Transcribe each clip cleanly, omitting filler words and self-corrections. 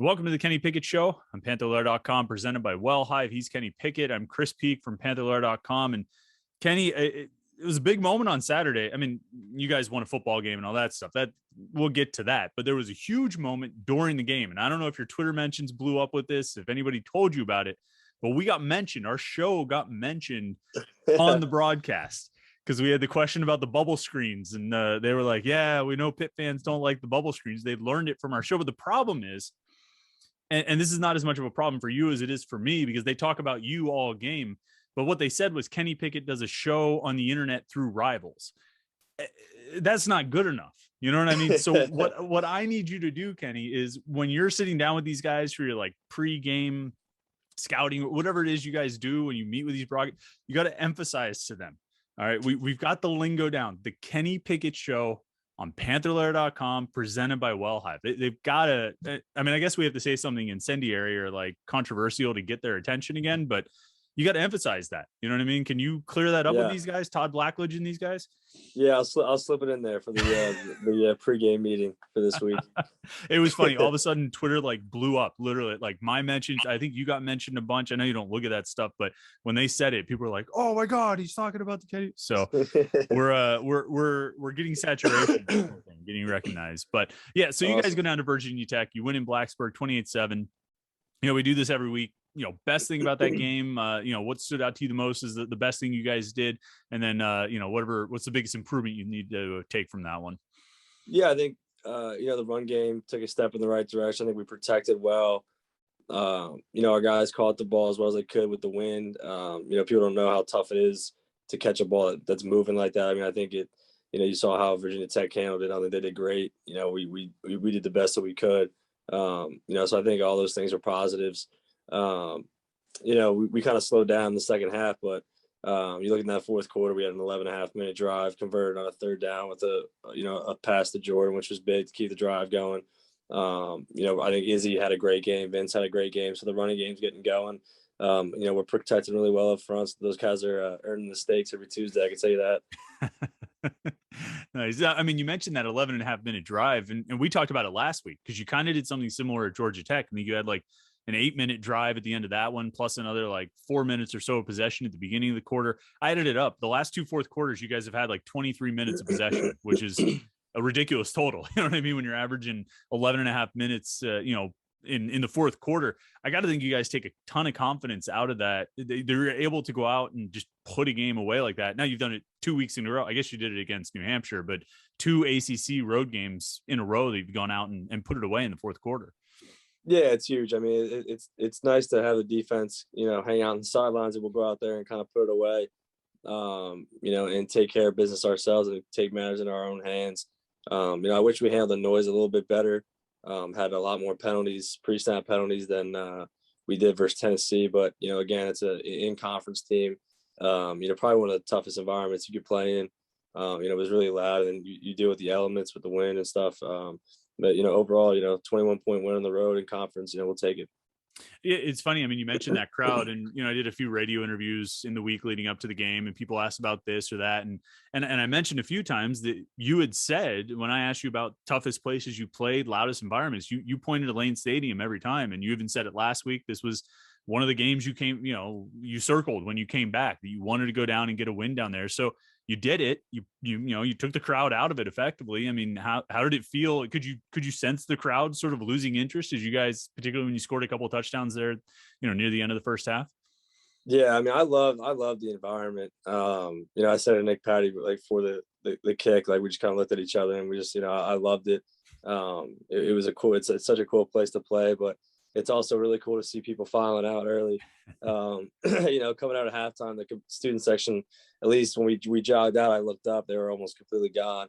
Welcome to the Kenny Pickett Show. I'm Panther-Lair.com, presented by WellHive. He's Kenny Pickett. I'm Chris Peak from Panther-Lair.com. And Kenny, it was a big moment on Saturday. I mean, you guys won a football game and all that stuff. That we'll get to that. But there was a huge moment during the game. And I don't know if your Twitter mentions blew up with this, if anybody told you about it, but we got mentioned. Our show got mentioned on the broadcast because we had the question about the bubble screens. And they were like, yeah, we know Pitt fans don't like the bubble screens. They learned it from our show. But the problem is, and this is not as much of a problem for you as it is for me, because they talk about you all game. But what they said was Kenny Pickett does a show on the internet through rivals. That's not good enough. You know what I mean? So what I need you to do, Kenny, is when you're sitting down with these guys for your like pre-game scouting, whatever it is you guys do when you meet with these broadcasts, you got to emphasize to them. All right, we've got the lingo down. The Kenny Pickett Show on Panther-Lair.com, presented by WellHive. They've got to, I mean, I guess we have to say something incendiary or like controversial to get their attention again, but you got to emphasize that. You know what I mean? Can you clear that up with these guys, Todd Blackledge and these guys? Yeah, I'll slip it in there for the pregame meeting for this week. It was funny. All of a sudden, Twitter like blew up. Literally, like my mentions. I think you got mentioned a bunch. I know you don't look at that stuff, but when they said it, people were like, "Oh my God, he's talking about the Kenny." So we're getting saturation, getting recognized. But yeah, so you guys go down to Virginia Tech. You win in Blacksburg, 28-7. You know, we do this every week. You know, best thing about that game, you know, what stood out to you the most is the best thing you guys did. And then, you know, what's the biggest improvement you need to take from that one? Yeah, I think, you know, the run game took a step in the right direction. I think we protected well. You know, our guys caught the ball as well as they could with the wind. You know, people don't know how tough it is to catch a ball that's moving like that. I mean, I think you know, you saw how Virginia Tech handled it. I think they did great. You know, we did the best that we could. You know, so I think all those things are positives. You know, we kind of slowed down in the second half, but you look in that fourth quarter, we had an 11.5-minute drive converted on a third down with a pass to Jordan, which was big to keep the drive going. You know, I think Izzy had a great game. Vince had a great game. So the running game's getting going. You know, we're protecting really well up front. So those guys are earning the stakes every Tuesday. I can tell you that. Nice. I mean, you mentioned that 11.5-minute drive, and we talked about it last week because you kind of did something similar at Georgia Tech. I mean, you had like an 8-minute drive at the end of that one, plus another like 4 minutes or so of possession at the beginning of the quarter. I added it up. The last two fourth quarters, you guys have had like 23 minutes of possession, which is a ridiculous total. You know what I mean? When you're averaging 11.5 minutes, you know, in the fourth quarter, I got to think you guys take a ton of confidence out of that. They're able to go out and just put a game away like that. Now you've done it 2 weeks in a row. I guess you did it against New Hampshire, but 2 ACC road games in a row that you've gone out and put it away in the fourth quarter. Yeah, it's huge. I mean, it's nice to have the defense, you know, hang out on the sidelines, and we'll go out there and kind of put it away, you know, and take care of business ourselves and take matters in our own hands. You know, I wish we handled the noise a little bit better. Had a lot more penalties, pre-snap penalties than we did versus Tennessee. But, you know, again, it's an in-conference team. You know, probably one of the toughest environments you could play in. You know, it was really loud, and you deal with the elements with the wind and stuff. But, you know, overall, you know, 21-point win on the road in conference, you know, we'll take it. It's funny. I mean, you mentioned that crowd, and you know, I did a few radio interviews in the week leading up to the game, and people asked about this or that, and I mentioned a few times that you had said when I asked you about toughest places you played, loudest environments, you pointed to Lane Stadium every time, and you even said it last week. This was one of the games you circled when you came back that you wanted to go down and get a win down there. So you did it. You took the crowd out of it effectively. I mean, how did it feel? Could you sense the crowd sort of losing interest as you guys, particularly when you scored a couple of touchdowns there, you know, near the end of the first half? Yeah, I mean, I love the environment. You know, I said to Nick Patty, like for the kick, like we just kind of looked at each other and we just, you know, I loved it. It was it's such a cool place to play, but it's also really cool to see people filing out early. You know, coming out of halftime, the student section, at least when we jogged out, I looked up, they were almost completely gone.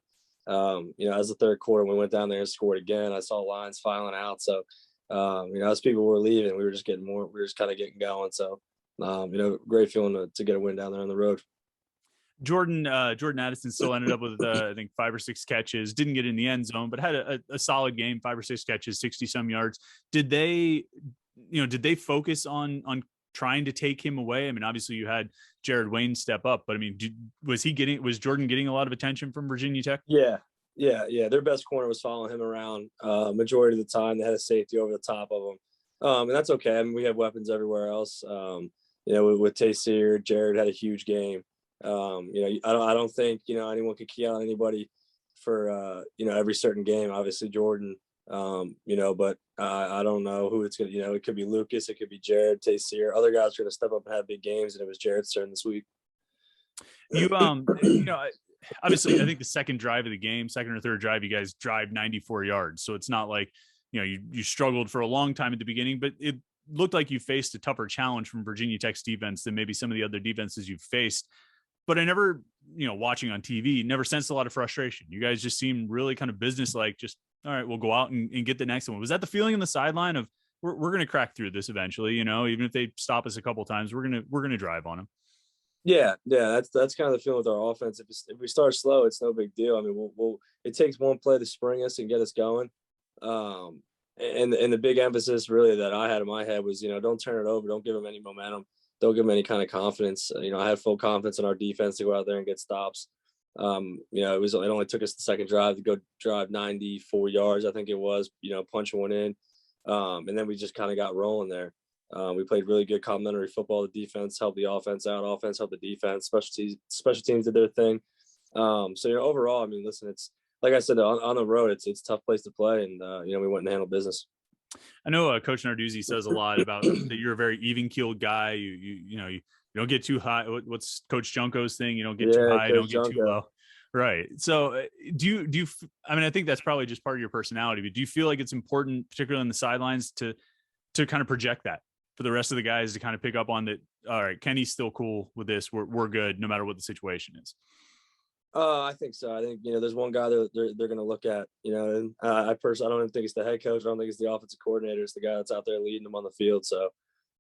You know, as the third quarter, we went down there and scored again. I saw lines filing out. So, you know, as people were leaving, we were just kind of getting going. So, you know, great feeling to get a win down there on the road. Jordan Addison still ended up with I think 5 or 6 catches, didn't get in the end zone, but had a solid game, 5 or 6 catches, 60 some yards. Did they focus on trying to take him away? I mean, obviously you had Jared Wayne step up, but I mean, was Jordan getting a lot of attention from Virginia Tech? Yeah, Yeah. Their best corner was following him around majority of the time. They had a safety over the top of him, and that's okay. I mean, we have weapons everywhere else. With Tayseer, Jared had a huge game. I don't think anyone could key out anybody for every certain game. Obviously, Jordan. But I don't know who it's gonna. It could be Lucas, it could be Jared, Tayseer. Other guys are gonna step up and have big games, and it was Jared's turn this week. You obviously, I think the second drive of the game, second or third drive, you guys drive 94 yards. So it's not like, you struggled for a long time at the beginning, but it looked like you faced a tougher challenge from Virginia Tech's defense than maybe some of the other defenses you've faced. But I never, watching on TV, never sensed a lot of frustration. You guys just seemed really kind of businesslike, just, all right, we'll go out and get the next one. Was that the feeling on the sideline of we're going to crack through this eventually, even if they stop us a couple of times, we're going to drive on them. Yeah, that's kind of the feeling with our offense. If we start slow, it's no big deal. I mean, it takes one play to spring us and get us going. And the big emphasis really that I had in my head was, don't turn it over, don't give them any momentum, don't give them any kind of confidence. I had full confidence in our defense to go out there and get stops. It only took us the second drive to go drive 94 yards, I think it was, punching one in, and then we just kind of got rolling there. We played really good complementary football. The defense helped the offense out. Offense helped the defense. Special teams did their thing. Overall, I mean, listen, it's like I said, on the road, it's a tough place to play, and we went and handled business. I know Coach Narduzzi says a lot about that you're a very even keeled guy. You don't get too high. What's Coach Junko's thing? You don't get too high, don't get too low. Right. So do you, I mean, I think that's probably just part of your personality, but do you feel like it's important, particularly on the sidelines, to kind of project that for the rest of the guys to kind of pick up on that? All right, Kenny's still cool with this. We're good no matter what the situation is. I think so. I think, there's one guy that they're going to look at, and I don't even think it's the head coach. I don't think it's the offensive coordinator. It's the guy that's out there leading them on the field. So,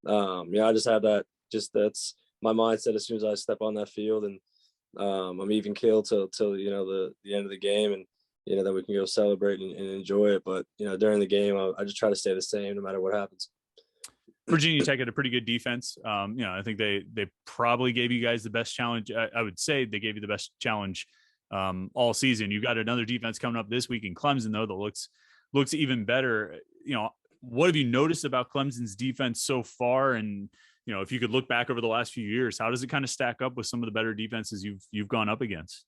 I just have that, that's my mindset as soon as I step on that field, and I'm even killed till the end of the game, and, then we can go celebrate and enjoy it. But, during the game, I just try to stay the same no matter what happens. Virginia Tech had a pretty good defense. I think they probably gave you guys the best challenge. I would say they gave you the best challenge all season. You got another defense coming up this week in Clemson, though, that looks even better. What have you noticed about Clemson's defense so far? And if you could look back over the last few years, how does it kind of stack up with some of the better defenses you've gone up against?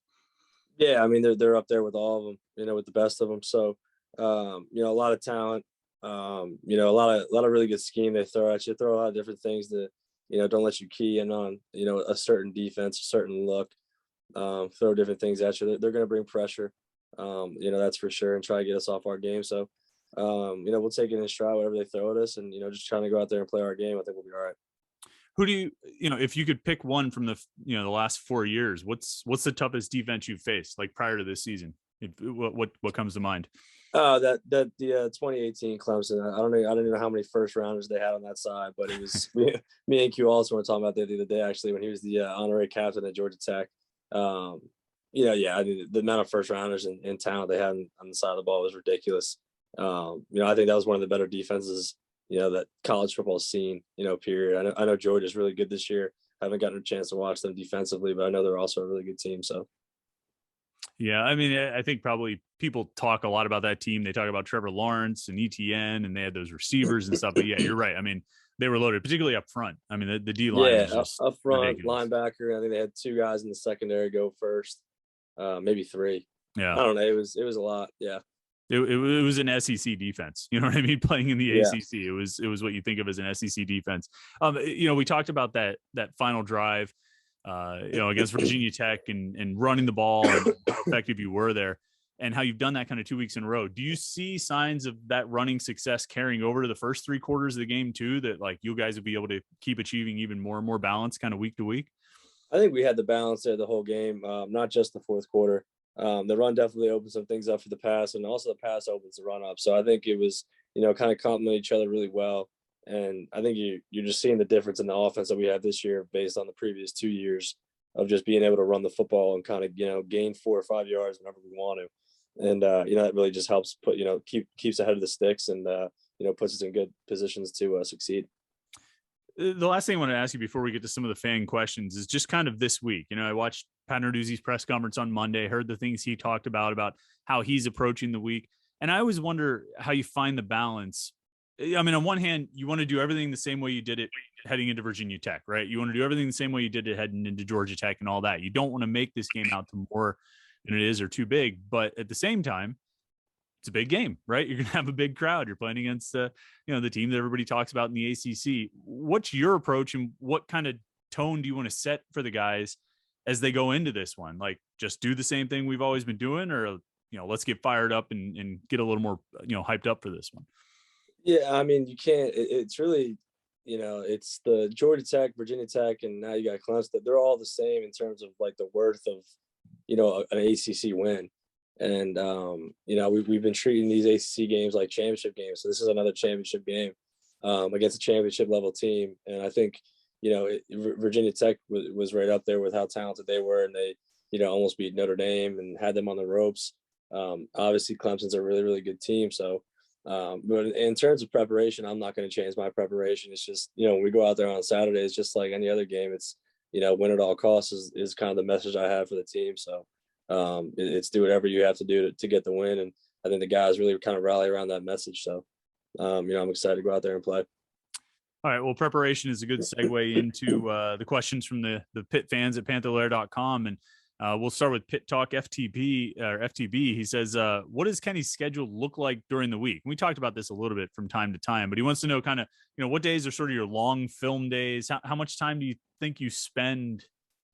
Yeah, I mean they're up there with all of them, with the best of them. So a lot of talent. A lot of really good scheme they throw at you. Throw a lot of different things that don't let you key in on a certain defense, a certain look. Throw different things at you. They're going to bring pressure, that's for sure, and try to get us off our game. So we'll take it in stride whatever they throw at us, and just trying to go out there and play our game. I think we'll be all right. Who do you if you could pick one from the the last 4 years, what's the toughest defense you've faced, like prior to this season? What comes to mind? The 2018 Clemson. I don't know how many first rounders they had on that side, but it was me and Q also were talking about that the other day, actually, when he was the honorary captain at Georgia Tech. I mean, the amount of first rounders and talent they had on the side of the ball was ridiculous. I think that was one of the better defenses, that college football has seen, period. I know Georgia's really good this year. I haven't gotten a chance to watch them defensively, but I know they're also a really good team. So. Yeah, I mean, I think probably people talk a lot about that team. They talk about Trevor Lawrence and ETN, and they had those receivers and stuff. But yeah, you're right. I mean, they were loaded, particularly up front. I mean, the D line is just up front, ridiculous. linebacker. I think they had 2 guys in the secondary go first, maybe 3. Yeah, I don't know. It was a lot. Yeah. It was an SEC defense. You know what I mean? Playing in the ACC, it was what you think of as an SEC defense. We talked about that final drive. Against Virginia Tech and running the ball and how effective you were there, and how you've done that kind of 2 weeks in a row. Do you see signs of that running success carrying over to the first 3 quarters of the game too, that like you guys would be able to keep achieving even more and more balance kind of week to week? I think we had the balance there the whole game, not just the fourth quarter. The run definitely opened some things up for the pass, and also the pass opens the run up. So I think it was, kind of complement each other really well. And I think you're just seeing the difference in the offense that we have this year based on the previous 2 years of just being able to run the football and kind of, gain 4 or 5 yards whenever we want to. And, that really just helps put, keeps ahead of the sticks and, puts us in good positions to succeed. The last thing I want to ask you before we get to some of the fan questions is just kind of this week. I watched Pat Narduzzi's press conference on Monday, heard the things he talked about how he's approaching the week. And I always wonder how you find the balance. I mean, on one hand, you want to do everything the same way you did it heading into Virginia Tech, right? You want to do everything the same way you did it heading into Georgia Tech and all that. You don't want to make this game out to more than it is or too big. But at the same time, it's a big game, right? You're going to have a big crowd. You're playing against the team that everybody talks about in the ACC. What's your approach and what kind of tone do you want to set for the guys as they go into this one? Like, just do the same thing we've always been doing, or, let's get fired up and get a little more, hyped up for this one. Yeah, I mean, you can't. It's really, it's the Georgia Tech, Virginia Tech, and now you got Clemson. They're all the same in terms of like the worth of, an ACC win. And we've been treating these ACC games like championship games. So this is another championship game against a championship level team. And I think Virginia Tech was right up there with how talented they were, and they almost beat Notre Dame and had them on the ropes. Obviously, Clemson's a really, really good team. So, but in terms of preparation, I'm not going to change my preparation. It's just when we go out there on Saturday, it's just like any other game. It's win at all costs is kind of the message I have for the team. So. It's do whatever you have to do to get the win, and I think the guys really kind of rally around that message. So, I'm excited to go out there and play. All right. Well, preparation is a good segue into the questions from the Pitt fans at Panther-Lair.com, and we'll start with Pitt Talk FTB. He says, "What does Kenny's schedule look like during the week?" We talked about this a little bit from time to time, but he wants to know kind of what days are sort of your long film days. How much time do you think you spend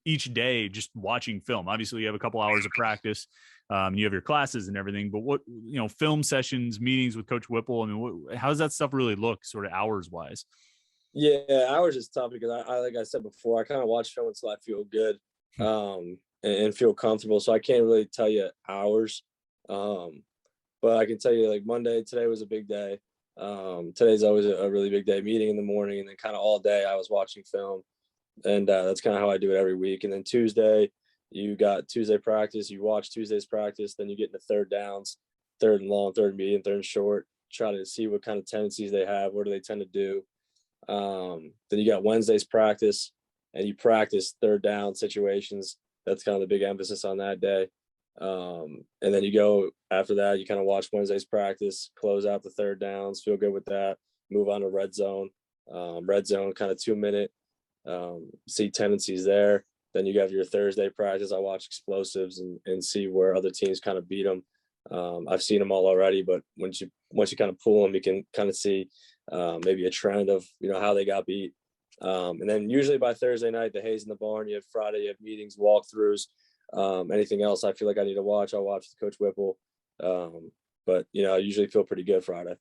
each day just watching film? Obviously you have a couple hours of practice, you have your classes and everything, but what, film sessions, meetings with Coach Whipple, I mean, how does that stuff really look sort of hours wise? Yeah, hours is tough because I like I said before, I kind of watch film until I feel good and feel comfortable. So I can't really tell you hours. But I can tell you, like, today was a big day. Today's always a really big day, meeting in the morning, and then kind of all day I was watching film. And that's kind of how I do it every week. And then Tuesday, you got Tuesday practice. You watch Tuesday's practice. Then you get into third downs, third and long, third and medium, third and short. Try to see what kind of tendencies they have. What do they tend to do? Then you got Wednesday's practice, and you practice third down situations. That's kind of the big emphasis on that day. And then you go after that. You kind of watch Wednesday's practice, close out the third downs, feel good with that. Move on to red zone. Red zone, kind of 2-minute. See tendencies there. Then you have your Thursday practice. I watch explosives and see where other teams kind of beat them. I've seen them all already, but once you kind of pull them, you can kind of see maybe a trend of how they got beat. And then usually by Thursday night, the hay's in the barn. You have Friday, you have meetings, walkthroughs, anything else I feel like I need to watch, I'll watch with Coach Whipple. But I usually feel pretty good Friday.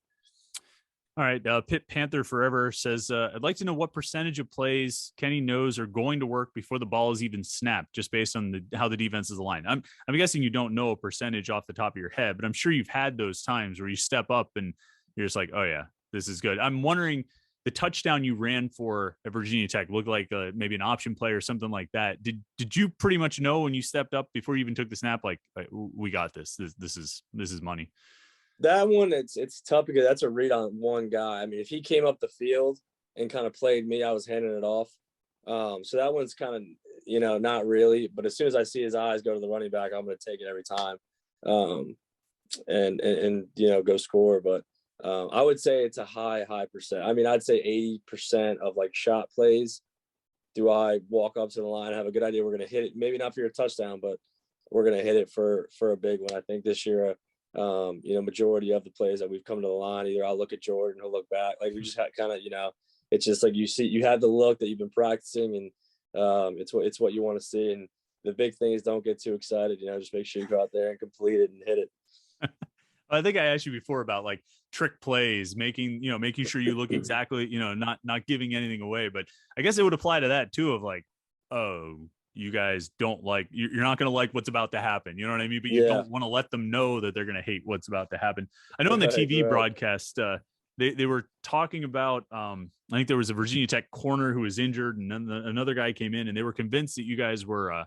All right. Pitt Panther Forever says, I'd like to know what percentage of plays Kenny knows are going to work before the ball is even snapped, just based on how the defense is aligned. I'm guessing you don't know a percentage off the top of your head, but I'm sure you've had those times where you step up and you're just like, oh yeah, this is good. I'm wondering, the touchdown you ran for at Virginia Tech looked like maybe an option play or something like that. Did you pretty much know when you stepped up before you even took the snap, like we got this? This is money? That one, it's tough because that's a read on one guy. I mean, if he came up the field and kind of played me, I was handing it off. So that one's kind of, not really. But as soon as I see his eyes go to the running back, I'm going to take it every time, and go score. But I would say it's a high percent. I mean, I'd say 80% of like shot plays. Do I walk up to the line, have a good idea we're going to hit it? Maybe not for your touchdown, but we're going to hit it for a big one. I think this year. Majority of the plays that we've come to the line, either I'll look at Jordan, he'll look back. Like we just had kind of, it's just like you have the look that you've been practicing, and it's what you want to see. And the big thing is don't get too excited. Just make sure you go out there and complete it and hit it. I think I asked you before about like trick plays, making sure you look exactly, not giving anything away. But I guess it would apply to that too, of like, oh, you guys don't like, you're not going to like what's about to happen. You know what I mean? But you don't want to let them know that they're going to hate what's about to happen. I know in the TV broadcast, they were talking about, I think there was a Virginia Tech corner who was injured, and then another guy came in, and they were convinced that you guys were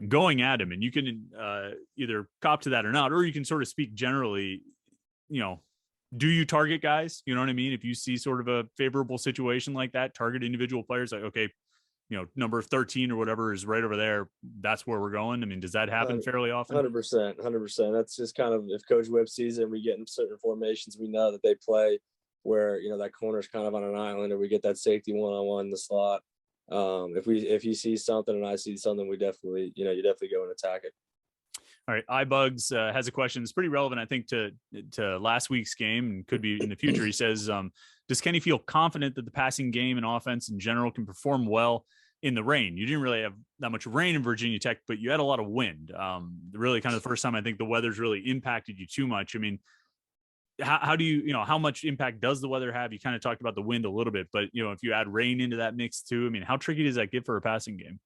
going at him. And you can either cop to that or not, or you can sort of speak generally, do you target guys? You know what I mean? If you see sort of a favorable situation like that, target individual players like, okay, number 13 or whatever is right over there. That's where we're going. I mean, does that happen fairly often? 100%, 100%. That's just kind of, if Coach Whip sees it and we get in certain formations, we know that they play where, that corner's kind of on an island, or we get that safety one-on-one in the slot. If he sees something and I see something, we definitely, you definitely go and attack it. All right. iBugs has a question. It's pretty relevant, I think, to last week's game and could be in the future. He says, does Kenny feel confident that the passing game and offense in general can perform well in the rain? You didn't really have that much rain in Virginia Tech, but you had a lot of wind. Really kind of the first time I think the weather's really impacted you too much. I mean, how do you, how much impact does the weather have? You kind of talked about the wind a little bit, but, if you add rain into that mix too, I mean, how tricky does that get for a passing game?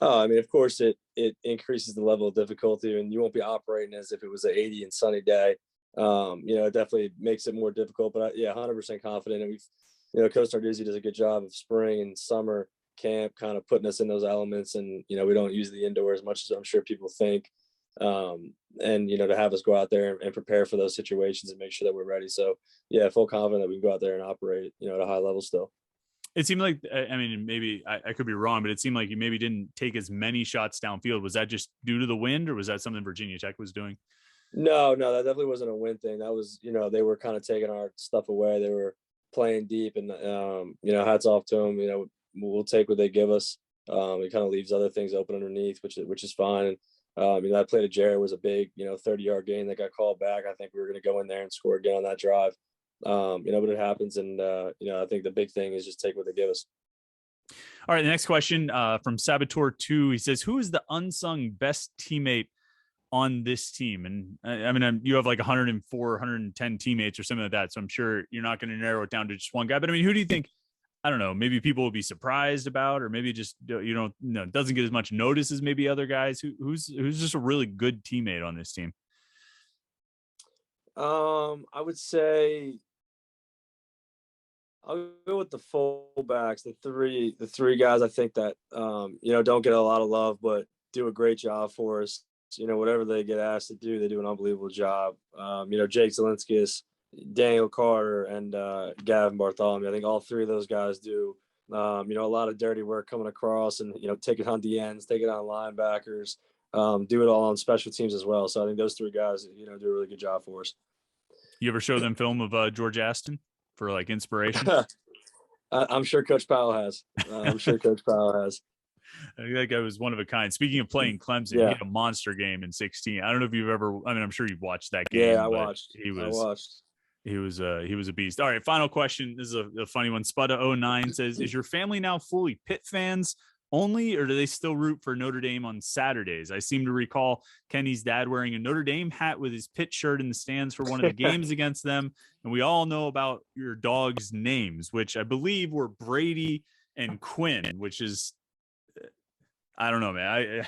I mean, of course, it increases the level of difficulty, and you won't be operating as if it was an 80 and sunny day. It definitely makes it more difficult. But 100% confident. And Coach Narduzzi does a good job of spring and summer camp, kind of putting us in those elements. And we don't use the indoor as much as I'm sure people think. And to have us go out there and prepare for those situations and make sure that we're ready. So full confident that we can go out there and operate, at a high level still. It seemed like, I mean, maybe I could be wrong, but it seemed like you maybe didn't take as many shots downfield. Was that just due to the wind, or was that something Virginia Tech was doing? No, that definitely wasn't a wind thing. That was, they were kind of taking our stuff away. They were playing deep, and, hats off to them. We'll take what they give us. It kind of leaves other things open underneath, which is fine. And, that play to Jared was a big, 30-yard gain that got called back. I think we were going to go in there and score again on that drive. But it happens. And, I think the big thing is just take what they give us. All right. The next question from Saboteur 2, he says, who is the unsung best teammate on this team? And I mean, you have like 104, 110 teammates or something like that. So I'm sure you're not going to narrow it down to just one guy, but I mean, who do you think, I don't know, maybe people will be surprised about, or maybe just, doesn't get as much notice as maybe other guys who's just a really good teammate on this team? I would say I'll go with the fullbacks, the three guys I think that, don't get a lot of love, but do a great job for us. Whatever they get asked to do, they do an unbelievable job. Jake Zelinskis, Daniel Carter, and Gavin Bartholomew. I think all three of those guys do, a lot of dirty work coming across and, take it on the ends, take it on linebackers, do it all on special teams as well. So I think those three guys, do a really good job for us. You ever show them film of George Aston for like inspiration? I'm sure Coach Powell has. I think that guy was one of a kind. Speaking of playing Clemson, he had a monster game in 16. I don't know if you've ever, I mean, I'm sure you've watched that game. Yeah, I watched. He was a beast. All right. Final question. This is a funny one. Spudda09 says, is your family now fully Pitt fans only, or do they still root for Notre Dame on Saturdays? I seem to recall Kenny's dad wearing a Notre Dame hat with his Pitt shirt in the stands for one of the games against them. And we all know about your dogs' names, which I believe were Brady and Quinn, which is, I don't know, man.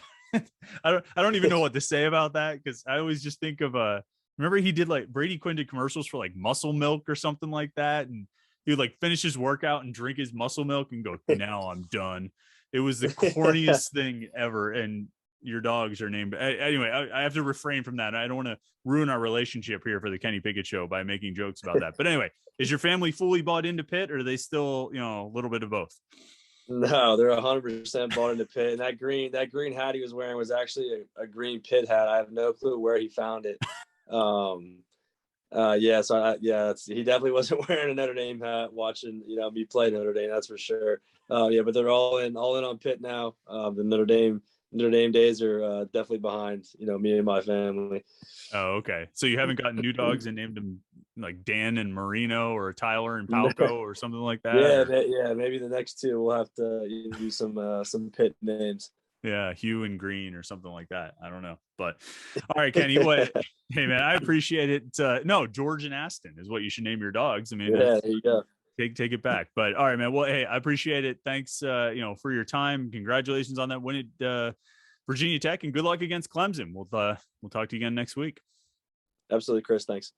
I don't even know what to say about that, because I always just think of remember he did like Brady Quinn did commercials for like Muscle Milk or something like that, and he would like finish his workout and drink his Muscle Milk and go, now I'm done. It was the corniest thing ever. And your dogs are named. Anyway, I have to refrain from that. I don't want to ruin our relationship here for the Kenny Pickett Show by making jokes about that. But anyway, is your family fully bought into Pitt, or are they still, a little bit of both? No, they're 100% bought into Pitt. And that green hat he was wearing was actually a green Pitt hat. I have no clue where he found it. He definitely wasn't wearing a Notre Dame hat watching, me play Notre Dame, that's for sure. But they're all in on Pitt now. The Notre Dame days are definitely behind, me and my family. Oh, okay. So you haven't gotten new dogs and named them like Dan and Marino or Tyler and Palco or something like that? Maybe the next two we'll have to use some Pitt names. Yeah, Hugh and Green or something like that. I don't know. But all right, Kenny, hey man, I appreciate it. No, George and Aston is what you should name your dogs. I mean, there you go. Take it back. But all right, man. Well, hey, I appreciate it. Thanks for your time. Congratulations on that win at Virginia Tech, and good luck against Clemson. We'll talk to you again next week. Absolutely, Chris. Thanks.